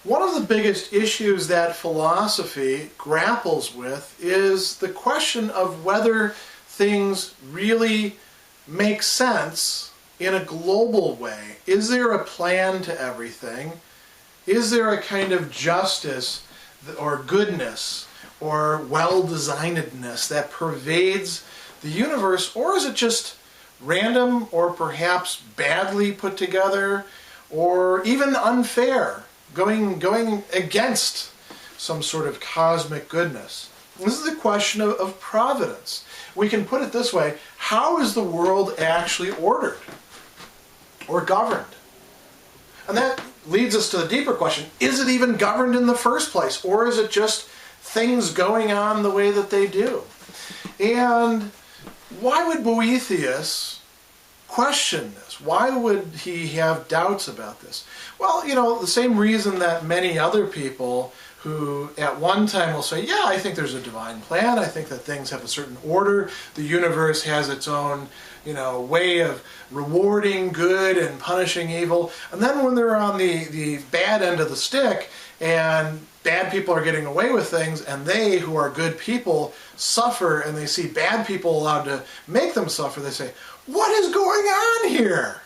One of the biggest issues that philosophy grapples with is the question of whether things really make sense in a global way. Is there a plan to everything? Is there a kind of justice or goodness or well-designedness that pervades the universe, or is it just random or perhaps badly put together or even unfair, going against some sort of cosmic goodness? This is the question of providence. We can put it this way: how is the world actually ordered or governed? And that leads us to the deeper question: is it even governed in the first place, or is it just things going on the way that they do? And why would Boethius question this? Why would he have doubts about this? Well, the same reason that many other people who at one time will say, yeah, I think there's a divine plan, I think that things have a certain order, the universe has its own way of rewarding good and punishing evil. And then when they're on the bad end of the stick and bad people are getting away with things and they, who are good people, suffer, and they see bad people allowed to make them suffer, they say, what is going on here?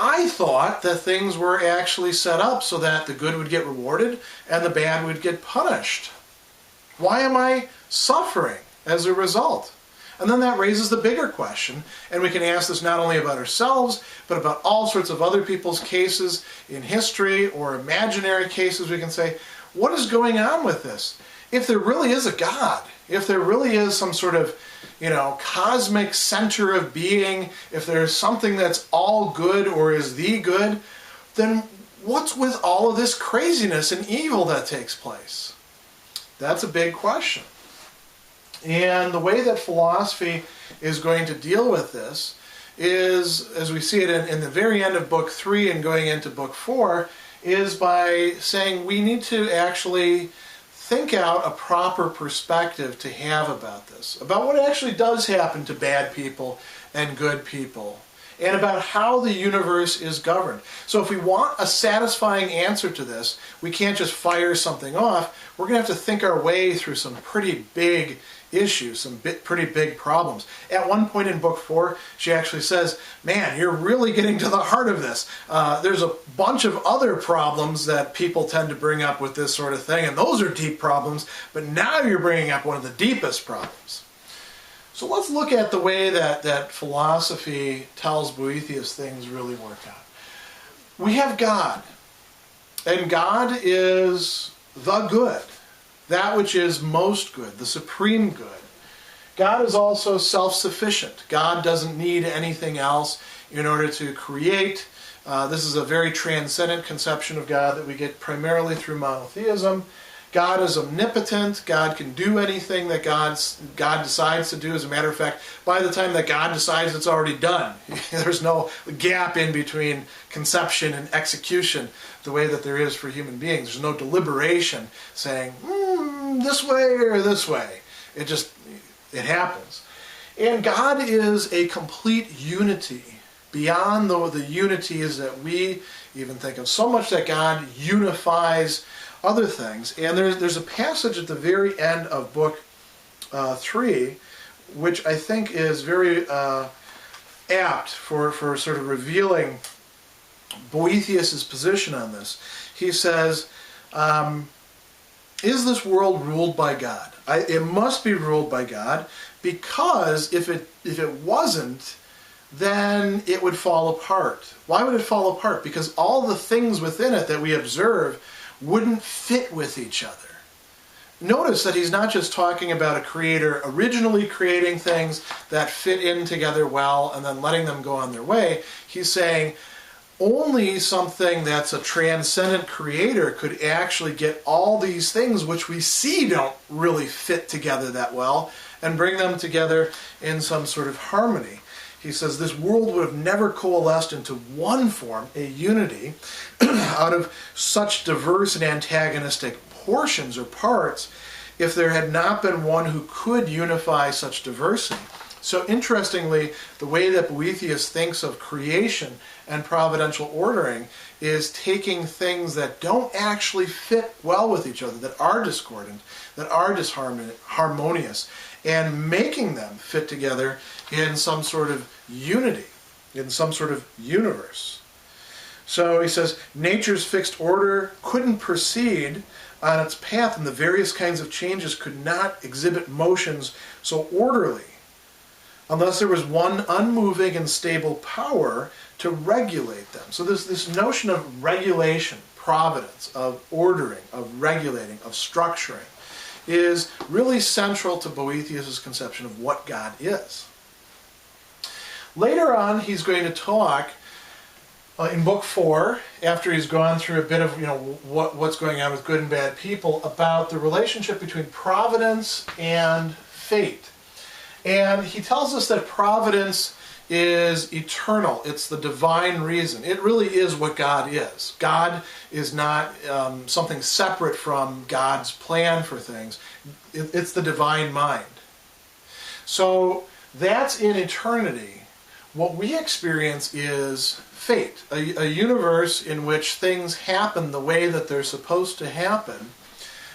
I thought that things were actually set up so that the good would get rewarded and the bad would get punished. Why am I suffering as a result? And then that raises the bigger question, and we can ask this not only about ourselves, but about all sorts of other people's cases in history or imaginary cases. We can say, what is going on with this? If there really is a God, if there really is some sort of cosmic center of being, if there's something that's all good or is the good, then what's with all of this craziness and evil that takes place? That's a big question. And the way that philosophy is going to deal with this is, as we see it in the very end of Book 3 and going into Book 4, is by saying we need to actually think out a proper perspective to have about this, about what actually does happen to bad people and good people, and about how the universe is governed. So if we want a satisfying answer to this, we can't just fire something off. We're going to have to think our way through some pretty big issues, some pretty big problems. At one point in Book 4, she actually says, man, you're really getting to the heart of this. There's a bunch of other problems that people tend to bring up with this sort of thing, and those are deep problems, but now you're bringing up one of the deepest problems. So let's look at the way that philosophy tells Boethius things really work out. We have God, and God is the good, that which is most good, the supreme good. God is also self-sufficient. God doesn't need anything else in order to create. This is a very transcendent conception of God that we get primarily through monotheism. God is omnipotent. God can do anything that God decides to do. As a matter of fact, by the time that God decides, it's already done. There's no gap in between conception and execution the way that there is for human beings. There's no deliberation saying, this way or this way. It happens. And God is a complete unity beyond the unities that we even think of. So much that God unifies other things. And there's a passage at the very end of Book 3, which I think is very apt for sort of revealing Boethius' position on this. He says, is this world ruled by God? It must be ruled by God, because if it wasn't, then it would fall apart. Why would it fall apart? Because all the things within it that we observe wouldn't fit with each other. Notice that he's not just talking about a creator originally creating things that fit in together well and then letting them go on their way. He's saying only something that's a transcendent creator could actually get all these things which we see don't really fit together that well and bring them together in some sort of harmony. He says this world would have never coalesced into one form, a unity, out of such diverse and antagonistic portions or parts if there had not been one who could unify such diversity. So interestingly, the way that Boethius thinks of creation and providential ordering is taking things that don't actually fit well with each other, that are discordant, that are disharmonious, and making them fit together in some sort of unity, in some sort of universe. So he says, nature's fixed order couldn't proceed on its path, and the various kinds of changes could not exhibit motions so orderly unless there was one unmoving and stable power to regulate them. So there's this notion of regulation, providence, of ordering, of regulating, of structuring, is really central to Boethius' conception of what God is. Later on, he's going to talk in Book 4, after he's gone through a bit of what's going on with good and bad people, about the relationship between providence and fate. And he tells us that providence is eternal. It's the divine reason. It really is what God is. God is not something separate from God's plan for things. It's the divine mind. So that's in eternity. What we experience is fate, a universe in which things happen the way that they're supposed to happen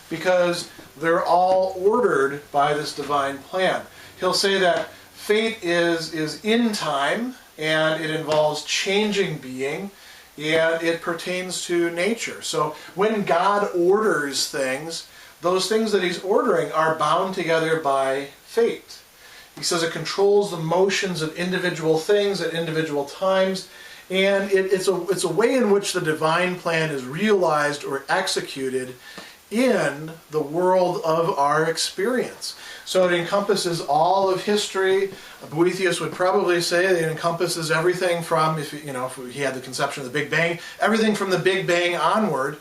because they're all ordered by this divine plan. He'll say that fate is in time, and it involves changing being, and it pertains to nature. So when God orders things, those things that he's ordering are bound together by fate. He says it controls the motions of individual things at individual times, and it's a way in which the divine plan is realized or executed in the world of our experience. So it encompasses all of history. Boethius would probably say that it encompasses everything from, if he had the conception of the Big Bang, everything from the Big Bang onward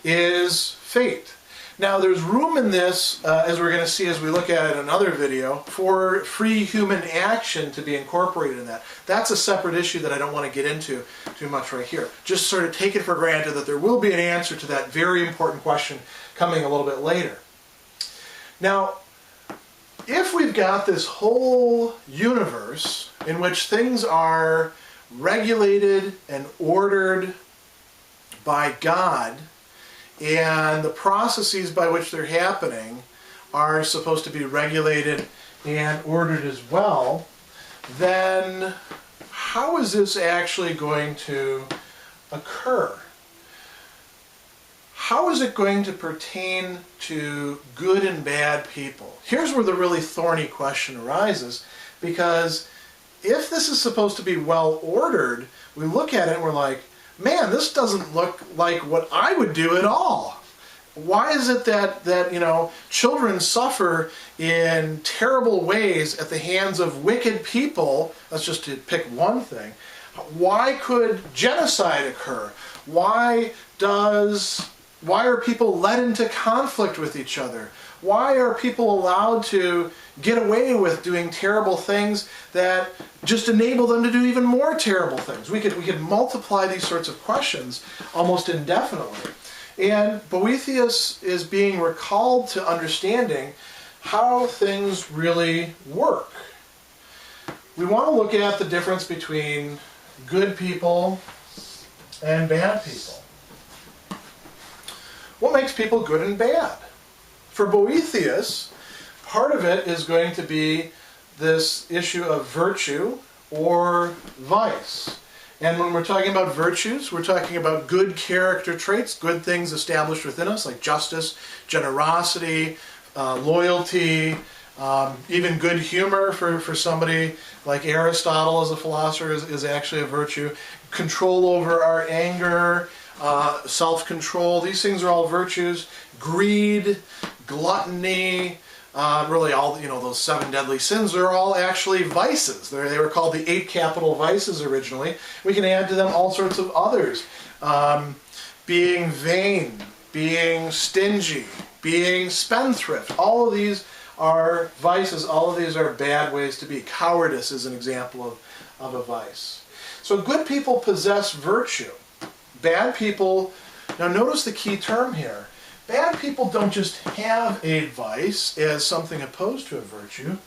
is fate. Now there's room in this, as we're going to see as we look at it in another video, for free human action to be incorporated in that. That's a separate issue that I don't want to get into too much right here. Just sort of take it for granted that there will be an answer to that very important question coming a little bit later. Now, if we've got this whole universe in which things are regulated and ordered by God, and the processes by which they're happening are supposed to be regulated and ordered as well, then how is this actually going to occur? How is it going to pertain to good and bad people? Here's where the really thorny question arises, because if this is supposed to be well ordered, we look at it and we're like, man, this doesn't look like what I would do at all. Why is it that children suffer in terrible ways at the hands of wicked people? That's just to pick one thing. Why could genocide occur? Why are people led into conflict with each other? Why are people allowed to get away with doing terrible things that just enable them to do even more terrible things? We could multiply these sorts of questions almost indefinitely. And Boethius is being recalled to understanding how things really work. We want to look at the difference between good people and bad people. What makes people good and bad? For Boethius, part of it is going to be this issue of virtue or vice. And when we're talking about virtues, we're talking about good character traits, good things established within us, like justice, generosity, loyalty, even good humor for somebody like Aristotle as a philosopher is actually a virtue. Control over our anger, self-control, these things are all virtues. Greed, gluttony, really all, those 7 deadly sins are all actually vices. They were called the 8 capital vices originally. We can add to them all sorts of others. Being vain, being stingy, being spendthrift. All of these are vices. All of these are bad ways to be. Cowardice is an example of a vice. So good people possess virtue. Bad people, now notice the key term here. Bad people don't just have a vice as something opposed to a virtue.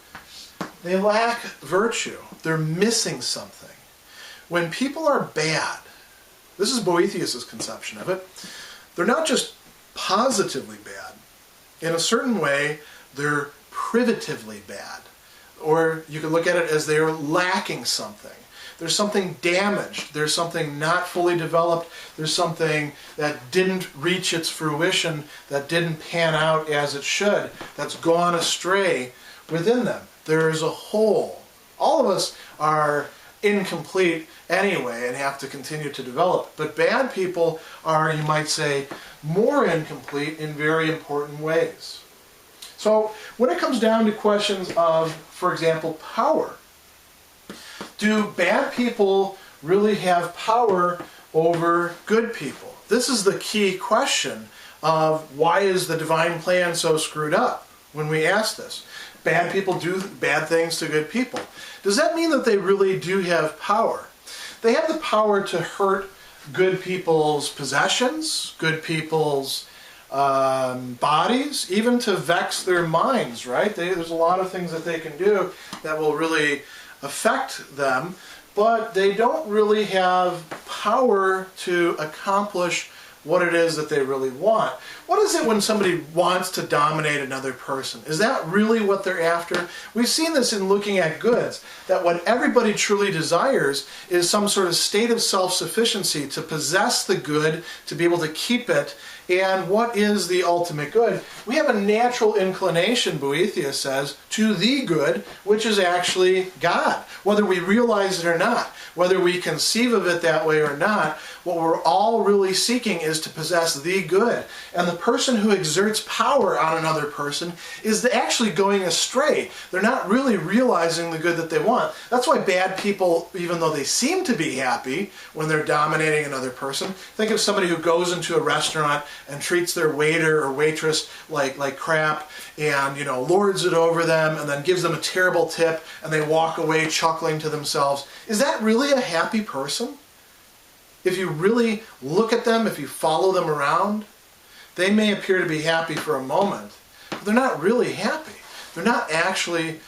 They lack virtue. They're missing something. When people are bad, this is Boethius' conception of it, they're not just positively bad. In a certain way, they're privatively bad. Or you could look at it as they're lacking something. There's something damaged. There's something not fully developed. There's something that didn't reach its fruition, that didn't pan out as it should, that's gone astray within them. There is a hole. All of us are incomplete anyway and have to continue to develop. But bad people are, you might say, more incomplete in very important ways. So when it comes down to questions of, for example, power, do bad people really have power over good people? This is the key question of why is the divine plan so screwed up when we ask this. Bad people do bad things to good people. Does that mean that they really do have power? They have the power to hurt good people's possessions, good people's bodies, even to vex their minds, right? There's a lot of things that they can do that will really affect them, but they don't really have power to accomplish what it is that they really want. What is it when somebody wants to dominate another person? Is that really what they're after? We've seen this in looking at goods, that what everybody truly desires is some sort of state of self-sufficiency, to possess the good, to be able to keep it. And what is the ultimate good? We have a natural inclination, Boethius says, to the good, which is actually God. Whether we realize it or not, whether we conceive of it that way or not, what we're all really seeking is to possess the good. And the person who exerts power on another person is actually going astray. They're not really realizing the good that they want. That's why bad people, even though they seem to be happy when they're dominating another person, think of somebody who goes into a restaurant and treats their waiter or waitress like crap and, lords it over them and then gives them a terrible tip and they walk away chuckling to themselves. Is that really a happy person? If you really look at them, if you follow them around, they may appear to be happy for a moment, but they're not really happy. They're not actually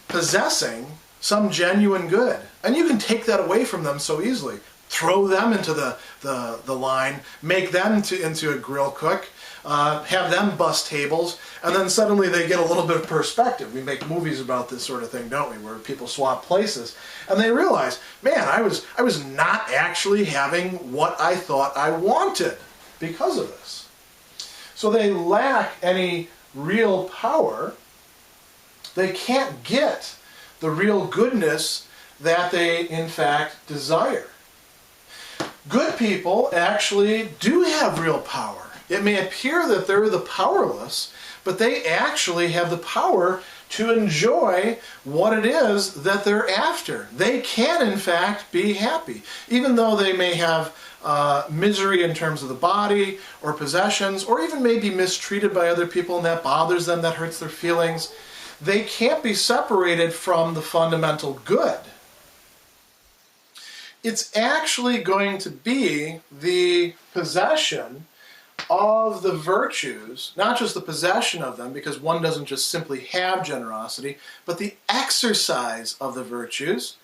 possessing some genuine good. And you can take that away from them so easily. Throw them into the line, make them into a grill cook, have them bust tables, and then suddenly they get a little bit of perspective. We make movies about this sort of thing, don't we, where people swap places, and they realize, man, I was not actually having what I thought I wanted because of this. So they lack any real power. They can't get the real goodness that they, in fact, desire. Good people actually do have real power. It may appear that they're the powerless, but they actually have the power to enjoy what it is that they're after. They can, in fact, be happy. Even though they may have misery in terms of the body or possessions, or even may be mistreated by other people and that bothers them, that hurts their feelings, they can't be separated from the fundamental good. It's actually going to be the possession of the virtues, not just the possession of them, because one doesn't just simply have generosity, but the exercise of the virtues,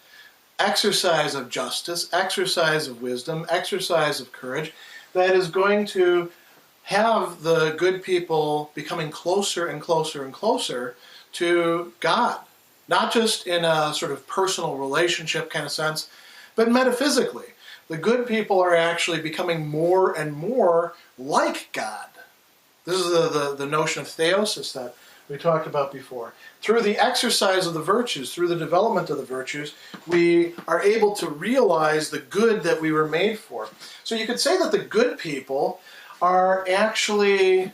exercise of justice, exercise of wisdom, exercise of courage, that is going to have the good people becoming closer and closer and closer to God. Not just in a sort of personal relationship kind of sense, but metaphysically. The good people are actually becoming more and more like God. This is the notion of theosis that we talked about before. Through the exercise of the virtues, through the development of the virtues, we are able to realize the good that we were made for. So you could say that the good people are actually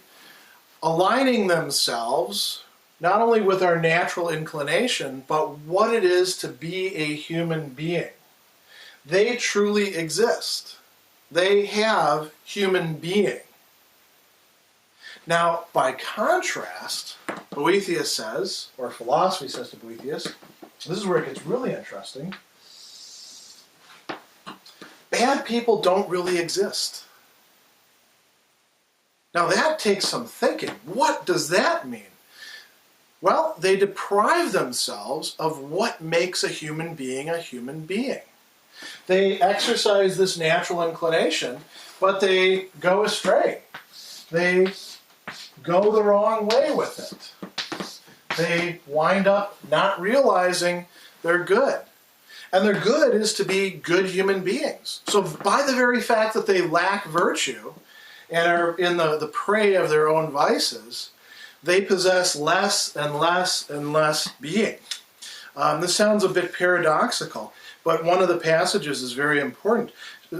aligning themselves not only with our natural inclination, but what it is to be a human being. They truly exist. They have human being. Now, by contrast, Boethius says, or philosophy says to Boethius, this is where it gets really interesting, bad people don't really exist. Now that takes some thinking. What does that mean? Well, they deprive themselves of what makes a human being a human being. They exercise this natural inclination, but they go astray. They go the wrong way with it. They wind up not realizing they're good. And their good is to be good human beings. So by the very fact that they lack virtue and are in the prey of their own vices, they possess less and less and less being. This sounds a bit paradoxical, but one of the passages is very important.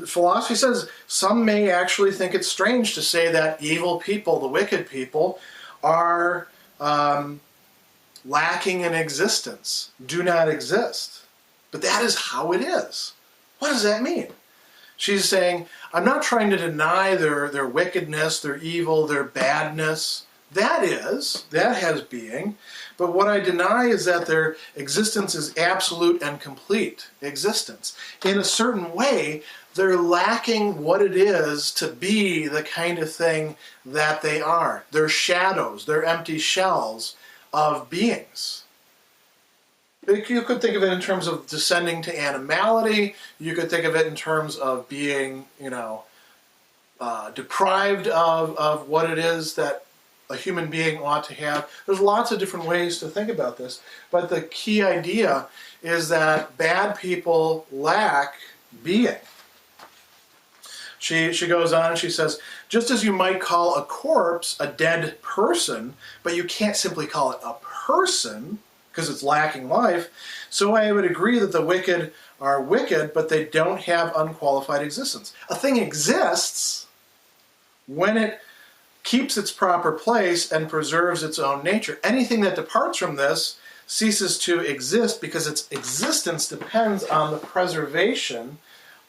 Philosophy says some may actually think it's strange to say that evil people, the wicked people, are lacking in existence, do not exist. But that is how it is. What does that mean? She's saying, I'm not trying to deny their wickedness, their evil, their badness. That has being. But what I deny is that their existence is absolute and complete existence. In a certain way, they're lacking what it is to be the kind of thing that they are. They're shadows, they're empty shells of beings. You could think of it in terms of descending to animality. You could think of it in terms of being, deprived of what it is that a human being ought to have. There's lots of different ways to think about this, but the key idea is that bad people lack being. She goes on and she says, just as you might call a corpse a dead person, but you can't simply call it a person because it's lacking life, so I would agree that the wicked are wicked, but they don't have unqualified existence. A thing exists when it keeps its proper place and preserves its own nature. Anything that departs from this ceases to exist because its existence depends on the preservation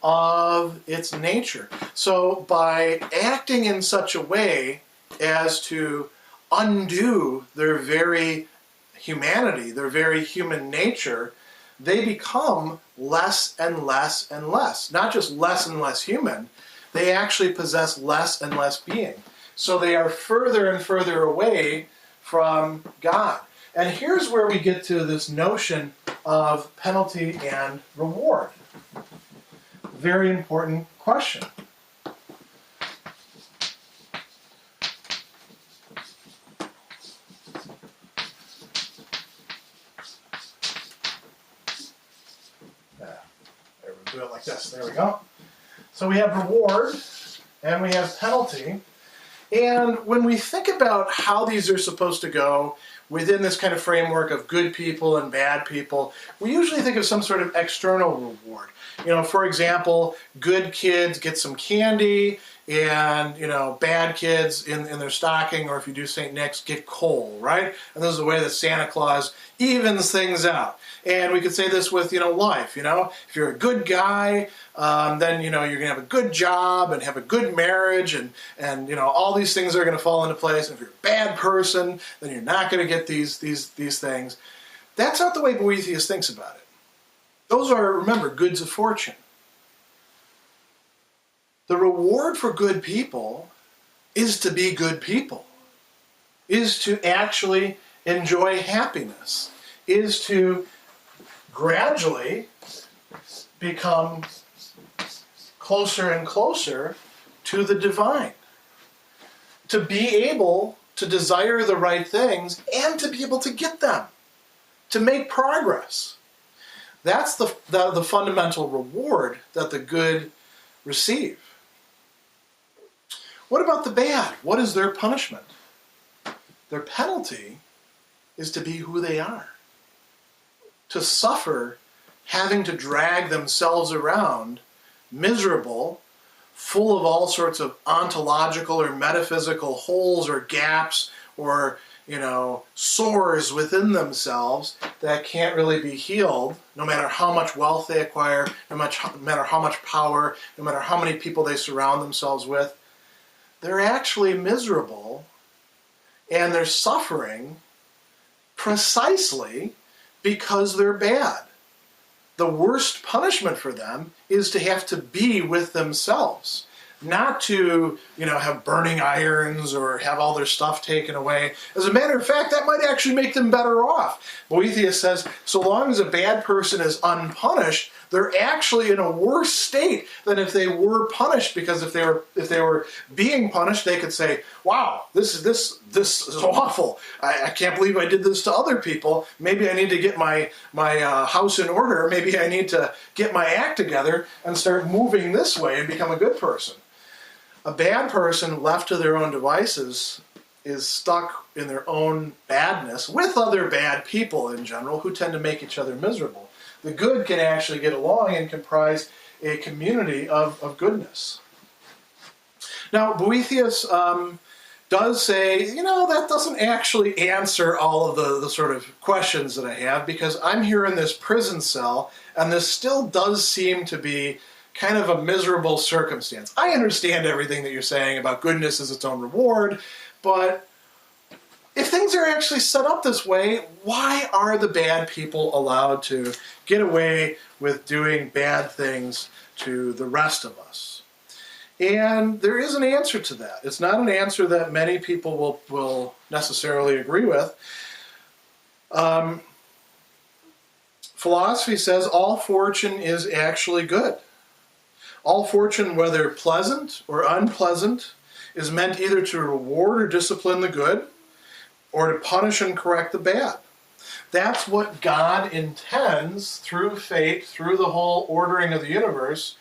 of its nature. So by acting in such a way as to undo their very humanity, their very human nature, they become less and less and less. Not just less and less human, they actually possess less and less being. So they are further and further away from God. And here's where we get to this notion of penalty and reward. Very important question. Do it like this. There we go. So we have reward and we have penalty. And when we think about how these are supposed to go within this kind of framework of good people and bad people, we usually think of some sort of external reward. For example, good kids get some candy, and bad kids in their stocking, or if you do St. Nick's, get coal, right? And this is the way that Santa Claus evens things out. And we could say this with life. If you're a good guy, then you're going to have a good job and have a good marriage, and all these things are going to fall into place. And if you're a bad person, then you're not going to get these things. That's not the way Boethius thinks about it. Those are, remember, goods of fortune. The reward for good people is to be good people, is to actually enjoy happiness, is to gradually become closer and closer to the divine, to be able to desire the right things and to be able to get them, to make progress. That's the fundamental reward that the good receive. What about the bad? What is their punishment? Their penalty is to be who they are, to suffer having to drag themselves around miserable, full of all sorts of ontological or metaphysical holes or gaps or sores within themselves that can't really be healed, no matter how much wealth they acquire, no matter how much power, no matter how many people they surround themselves with. They're actually miserable, and they're suffering precisely because they're bad. The worst punishment for them is to have to be with themselves. not to, have burning irons or have all their stuff taken away. As a matter of fact, that might actually make them better off. Boethius says, so long as a bad person is unpunished, they're actually in a worse state than if they were punished, because if they were being punished, they could say, wow, this is awful. I can't believe I did this to other people. Maybe I need to get my house in order. Maybe I need to get my act together and start moving this way and become a good person. A bad person left to their own devices is stuck in their own badness with other bad people in general who tend to make each other miserable. The good can actually get along and comprise a community of goodness. Now, Boethius does say, that doesn't actually answer all of the sort of questions that I have, because I'm here in this prison cell, and this still does seem to be kind of a miserable circumstance. I understand everything that you're saying about goodness as its own reward, but if things are actually set up this way, why are the bad people allowed to get away with doing bad things to the rest of us? And there is an answer to that. It's not an answer that many people will necessarily agree with. Philosophy says all fortune is actually good. All fortune, whether pleasant or unpleasant, is meant either to reward or discipline the good, or to punish and correct the bad. That's what God intends through fate, through the whole ordering of the universe,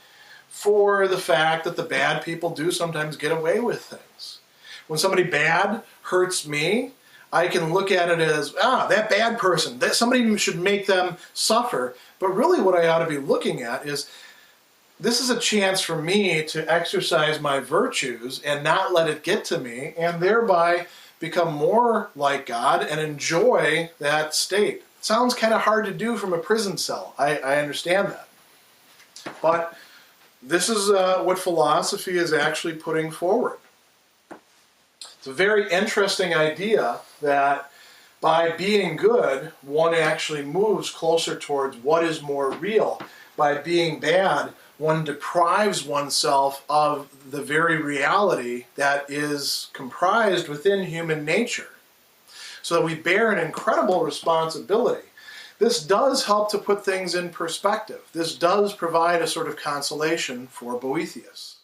for the fact that the bad people do sometimes get away with things. When somebody bad hurts me, I can look at it as, that bad person, that somebody should make them suffer. But really what I ought to be looking at is, this is a chance for me to exercise my virtues and not let it get to me, and thereby become more like God and enjoy that state. It sounds kind of hard to do from a prison cell. I understand that. But this is what philosophy is actually putting forward. It's a very interesting idea that by being good, one actually moves closer towards what is more real. By being bad, one deprives oneself of the very reality that is comprised within human nature. So that we bear an incredible responsibility. This does help to put things in perspective. This does provide a sort of consolation for Boethius.